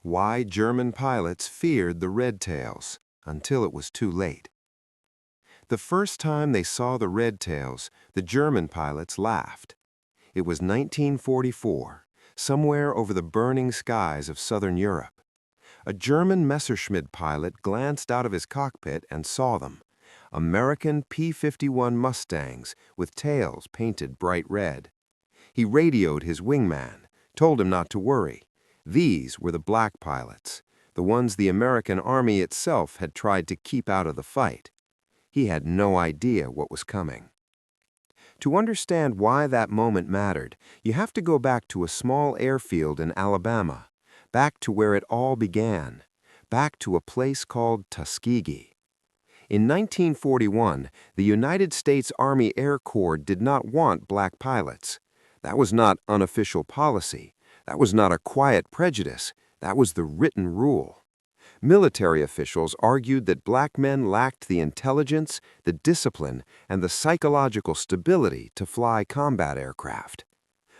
Why German pilots feared the red tails until it was too late. The first time they saw the red tails, the German pilots laughed. It was 1944, somewhere over the burning skies of southern Europe. A German Messerschmitt pilot glanced out of his cockpit and saw them. American P-51 Mustangs with tails painted bright red. He radioed his wingman, told him not to worry. These were the black pilots, the ones the American Army itself had tried to keep out of the fight. He had no idea what was coming. To understand why that moment mattered, you have to go back to a small airfield in Alabama, back to where it all began, back to a place called Tuskegee. In 1941, the United States Army Air Corps did not want black pilots. That was not unofficial policy. That was not a quiet prejudice. That was the written rule. Military officials argued that black men lacked the intelligence, the discipline, and the psychological stability to fly combat aircraft.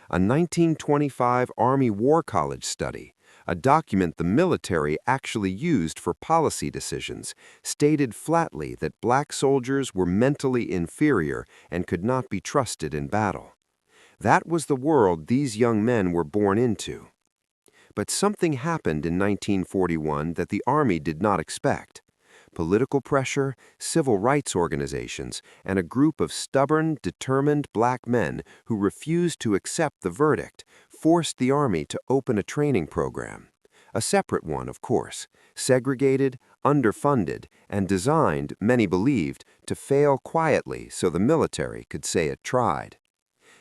A 1925 Army War College study, a document the military actually used for policy decisions, stated flatly that black soldiers were mentally inferior and could not be trusted in battle. That was the world these young men were born into. But something happened in 1941 that the Army did not expect. Political pressure, civil rights organizations, and a group of stubborn, determined black men who refused to accept the verdict forced the Army to open a training program. A separate one, of course, segregated, underfunded, and designed, many believed, to fail quietly so the military could say it tried.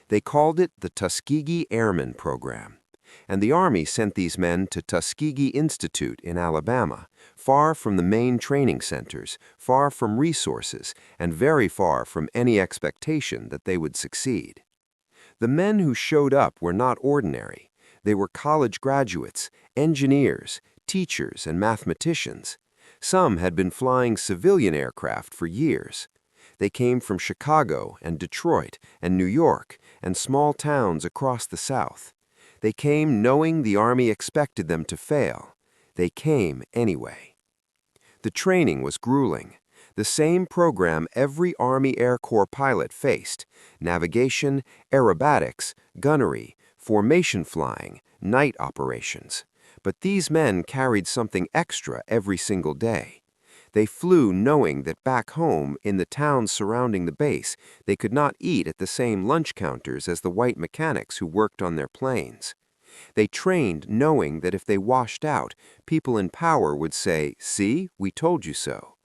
They called it the Tuskegee Airmen program. And the Army sent these men to Tuskegee Institute in Alabama, far from the main training centers, far from resources, and very far from any expectation that they would succeed. The men who showed up were not ordinary. They were college graduates, engineers, teachers, and mathematicians. Some had been flying civilian aircraft for years. They came from Chicago and Detroit and New York and small towns across the South. They came knowing the Army expected them to fail. They came anyway. The training was grueling. The same program every Army Air Corps pilot faced: navigation, aerobatics, gunnery, formation flying, night operations. But these men carried something extra every single day. They flew knowing that back home, in the towns surrounding the base, they could not eat at the same lunch counters as the white mechanics who worked on their planes. They trained knowing that if they washed out, people in power would say, "See, we told you so."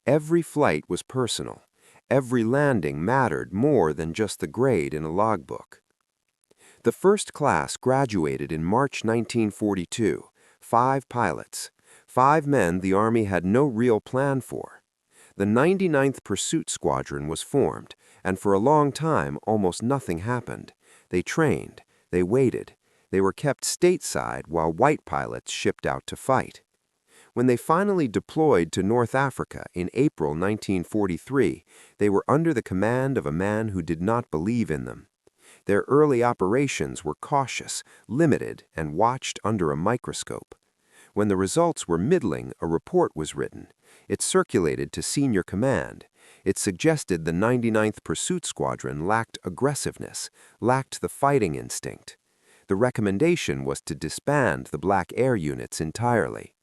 Every flight was personal. Every landing mattered more than just the grade in a logbook. The first class graduated in March 1942, 5 pilots. 5 men the Army had no real plan for. The 99th Pursuit Squadron was formed, and for a long time almost nothing happened. They trained, they waited, they were kept stateside while white pilots shipped out to fight. When they finally deployed to North Africa in April 1943, they were under the command of a man who did not believe in them. Their early operations were cautious, limited, and watched under a microscope. When the results were middling, a report was written. It circulated to senior command. It suggested the 99th Pursuit Squadron lacked aggressiveness, lacked the fighting instinct. The recommendation was to disband the black air units entirely.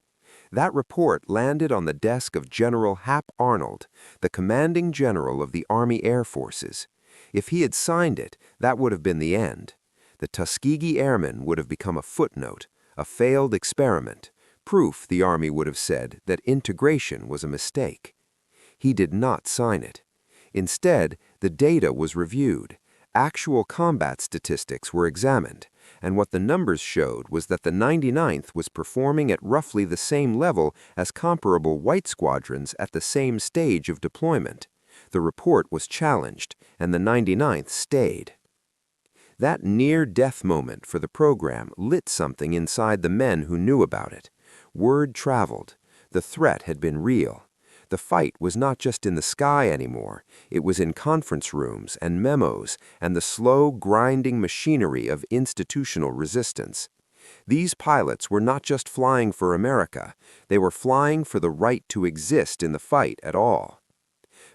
That report landed on the desk of General Hap Arnold, the commanding general of the Army Air Forces. If he had signed it, that would have been the end. The Tuskegee Airmen would have become a footnote, a failed experiment. Proof, the Army would have said, that integration was a mistake. He did not sign it. Instead, the data was reviewed. Actual combat statistics were examined, and what the numbers showed was that the 99th was performing at roughly the same level as comparable white squadrons at the same stage of deployment. The report was challenged, and the 99th stayed. That near-death moment for the program lit something inside the men who knew about it. Word traveled. The threat had been real. The fight was not just in the sky anymore. It was in conference rooms and memos and the slow, grinding machinery of institutional resistance. These pilots were not just flying for America, they were flying for the right to exist in the fight at all.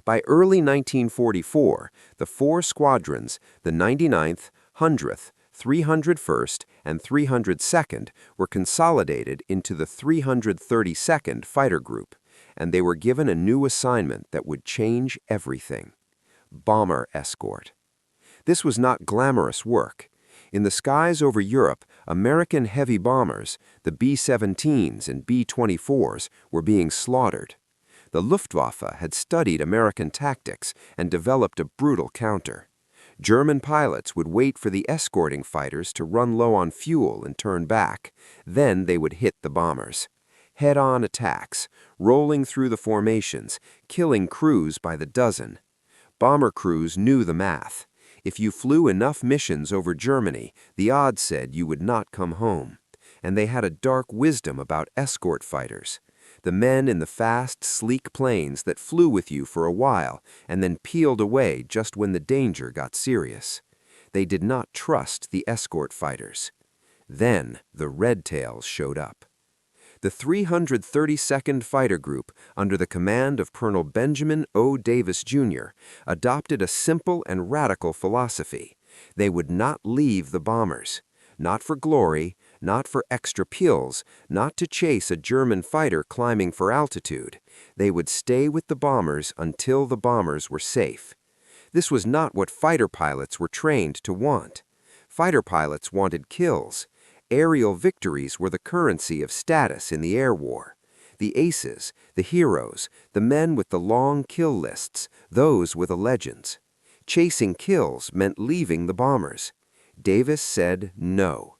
By early 1944, the four squadrons, the 99th, 100th, 301st, and 302nd, were consolidated into the 332nd Fighter Group, and they were given a new assignment that would change everything: bomber escort. This was not glamorous work. In the skies over Europe, American heavy bombers, the B-17s and B-24s, were being slaughtered. The Luftwaffe had studied American tactics and developed a brutal counter. German pilots would wait for the escorting fighters to run low on fuel and turn back. Then they would hit the bombers. Head-on attacks, rolling through the formations, killing crews by the dozen. Bomber crews knew the math. If you flew enough missions over Germany, the odds said you would not come home. And they had a dark wisdom about escort fighters. The men in the fast, sleek planes that flew with you for a while and then peeled away just when the danger got serious. They did not trust the escort fighters. Then the Red Tails showed up. The 332nd Fighter Group, under the command of Colonel Benjamin O. Davis, Jr., adopted a simple and radical philosophy. They would not leave the bombers. Not for glory, not for extra kills, not to chase a German fighter climbing for altitude. They would stay with the bombers until the bombers were safe. This was not what fighter pilots were trained to want. Fighter pilots wanted kills. Aerial victories were the currency of status in the air war. The aces, the heroes, the men with the long kill lists, those were the legends. Chasing kills meant leaving the bombers. Davis said no.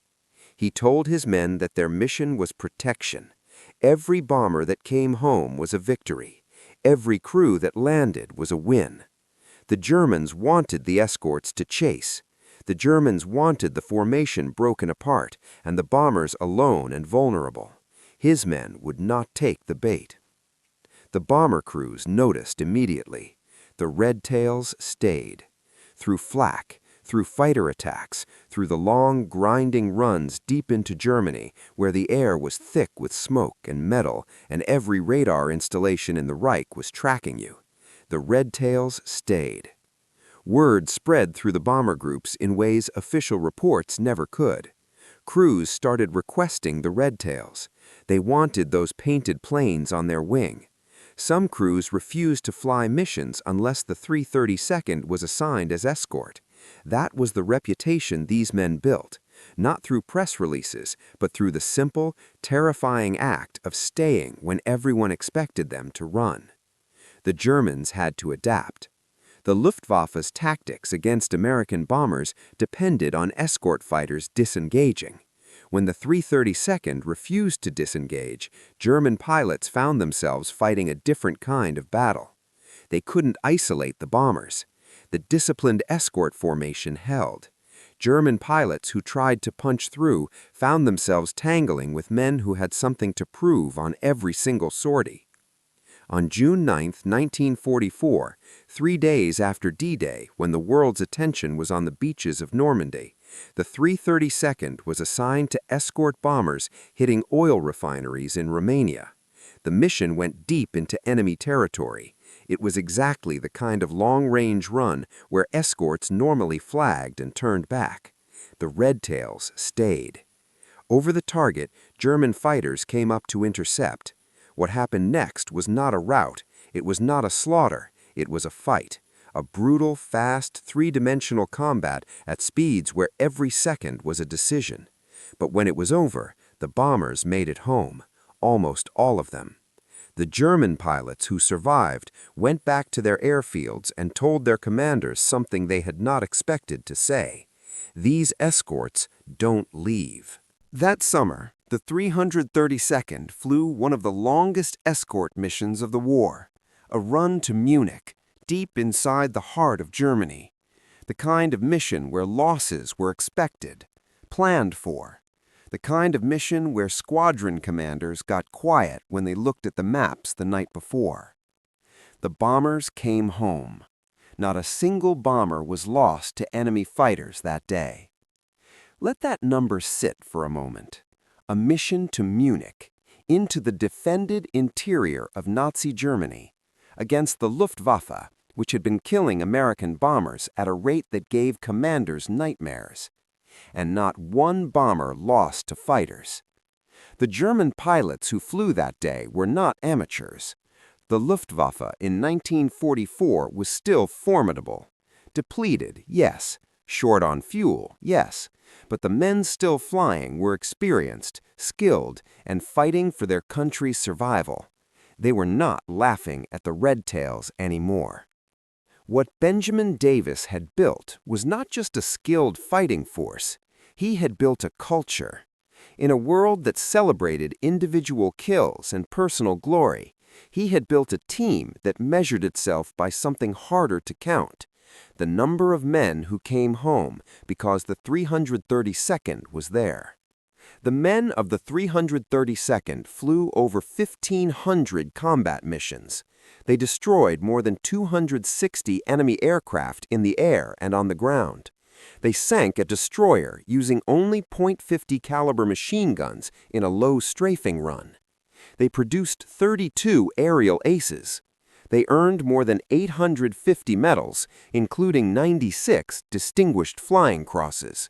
He told his men that their mission was protection. Every bomber that came home was a victory. Every crew that landed was a win. The Germans wanted the escorts to chase. The Germans wanted the formation broken apart and the bombers alone and vulnerable. His men would not take the bait. The bomber crews noticed immediately. The Red Tails stayed. Through flak, through fighter attacks, through the long, grinding runs deep into Germany, where the air was thick with smoke and metal and every radar installation in the Reich was tracking you, the Red Tails stayed. Word spread through the bomber groups in ways official reports never could. Crews started requesting the Red Tails. They wanted those painted planes on their wing. Some crews refused to fly missions unless the 332nd was assigned as escort. That was the reputation these men built, not through press releases, but through the simple, terrifying act of staying when everyone expected them to run. The Germans had to adapt. The Luftwaffe's tactics against American bombers depended on escort fighters disengaging. When the 332nd refused to disengage, German pilots found themselves fighting a different kind of battle. They couldn't isolate the bombers. The disciplined escort formation held. German pilots who tried to punch through found themselves tangling with men who had something to prove on every single sortie. On June 9, 1944, 3 days after D-Day, when the world's attention was on the beaches of Normandy, the 332nd was assigned to escort bombers hitting oil refineries in Romania. The mission went deep into enemy territory. It was exactly the kind of long-range run where escorts normally flagged and turned back. The Red Tails stayed. Over the target, German fighters came up to intercept. What happened next was not a rout, it was not a slaughter, it was a fight. A brutal, fast, three-dimensional combat at speeds where every second was a decision. But when it was over, the bombers made it home, almost all of them. The German pilots who survived went back to their airfields and told their commanders something they had not expected to say. These escorts don't leave. That summer, the 332nd flew one of the longest escort missions of the war, a run to Munich, deep inside the heart of Germany. The kind of mission where losses were expected, planned for. The kind of mission where squadron commanders got quiet when they looked at the maps the night before. The bombers came home. Not a single bomber was lost to enemy fighters that day. Let that number sit for a moment. A mission to Munich, into the defended interior of Nazi Germany, against the Luftwaffe, which had been killing American bombers at a rate that gave commanders nightmares. And not one bomber lost to fighters. The German pilots who flew that day were not amateurs. The Luftwaffe in 1944 was still formidable. Depleted, yes. Short on fuel, yes. But the men still flying were experienced, skilled, and fighting for their country's survival. They were not laughing at the red tails anymore. What Benjamin Davis had built was not just a skilled fighting force. He had built a culture. In a world that celebrated individual kills and personal glory, he had built a team that measured itself by something harder to count: the number of men who came home because the 332nd was there. The men of the 332nd flew over 1,500 combat missions. They destroyed more than 260 enemy aircraft in the air and on the ground. They sank a destroyer using only .50 caliber machine guns in a low strafing run. They produced 32 aerial aces. They earned more than 850 medals, including 96 Distinguished Flying Crosses.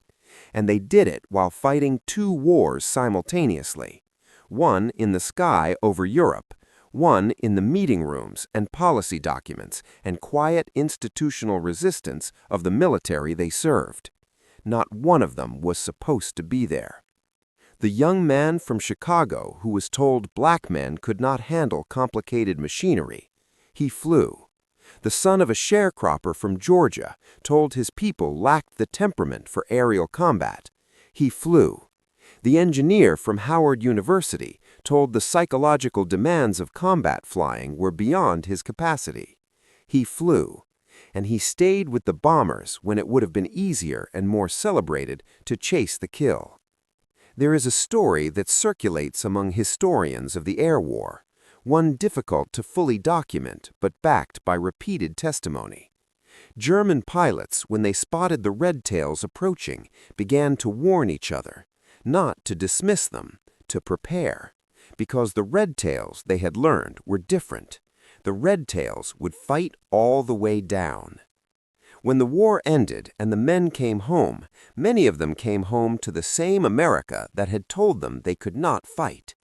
And they did it while fighting 2 wars simultaneously. One in the sky over Europe, one in the meeting rooms and policy documents and quiet institutional resistance of the military they served. Not one of them was supposed to be there. The young man from Chicago who was told black men could not handle complicated machinery, he flew. The son of a sharecropper from Georgia told his people lacked the temperament for aerial combat, he flew. The engineer from Howard University told the psychological demands of combat flying were beyond his capacity. He flew, and he stayed with the bombers when it would have been easier and more celebrated to chase the kill. There is a story that circulates among historians of the air war, one difficult to fully document but backed by repeated testimony. German pilots, when they spotted the red tails approaching, began to warn each other, not to dismiss them, to prepare. Because the red tails, they had learned, were different. The red tails would fight all the way down. When the war ended and the men came home, many of them came home to the same America that had told them they could not fight.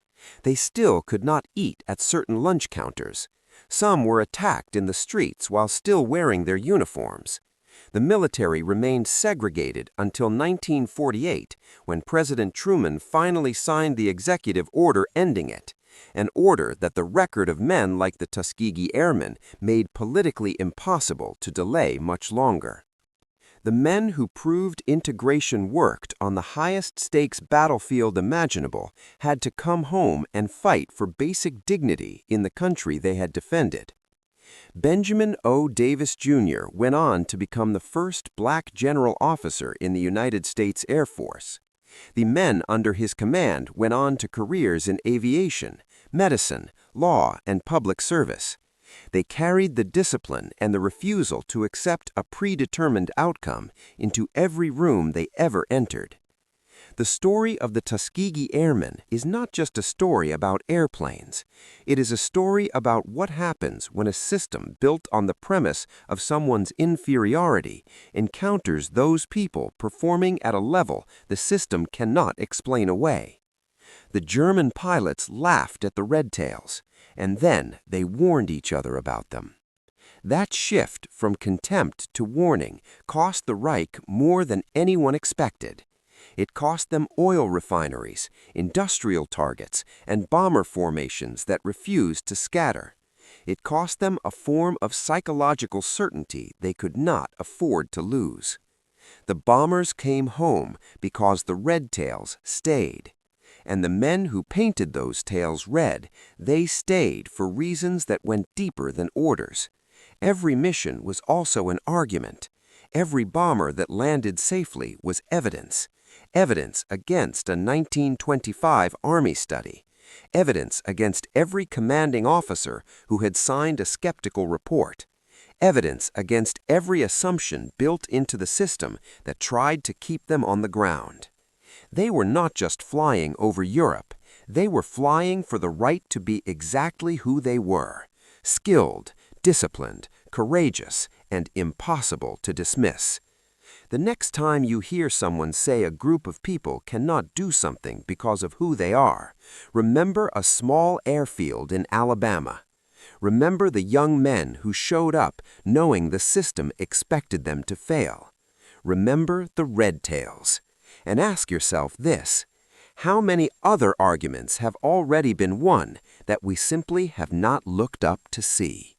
They still could not eat at certain lunch counters. Some were attacked in the streets while still wearing their uniforms. The military remained segregated until 1948, when President Truman finally signed the executive order ending it, an order that the record of men like the Tuskegee Airmen made politically impossible to delay much longer. The men who proved integration worked on the highest stakes battlefield imaginable had to come home and fight for basic dignity in the country they had defended. Benjamin O. Davis, Jr. went on to become the first black general officer in the United States Air Force. The men under his command went on to careers in aviation, medicine, law, and public service. They carried the discipline and the refusal to accept a predetermined outcome into every room they ever entered. The story of the Tuskegee Airmen is not just a story about airplanes. It is a story about what happens when a system built on the premise of someone's inferiority encounters those people performing at a level the system cannot explain away. The German pilots laughed at the red tails, and then they warned each other about them. That shift from contempt to warning cost the Reich more than anyone expected. It cost them oil refineries, industrial targets, and bomber formations that refused to scatter. It cost them a form of psychological certainty they could not afford to lose. The bombers came home because the red tails stayed. And the men who painted those tails red, they stayed for reasons that went deeper than orders. Every mission was also an argument. Every bomber that landed safely was evidence. Evidence against a 1925 Army study. Evidence against every commanding officer who had signed a skeptical report. Evidence against every assumption built into the system that tried to keep them on the ground. They were not just flying over Europe. They were flying for the right to be exactly who they were: skilled, disciplined, courageous, and impossible to dismiss. The next time you hear someone say a group of people cannot do something because of who they are, remember a small airfield in Alabama. Remember the young men who showed up knowing the system expected them to fail. Remember the red tails. And ask yourself this: how many other arguments have already been won that we simply have not looked up to see?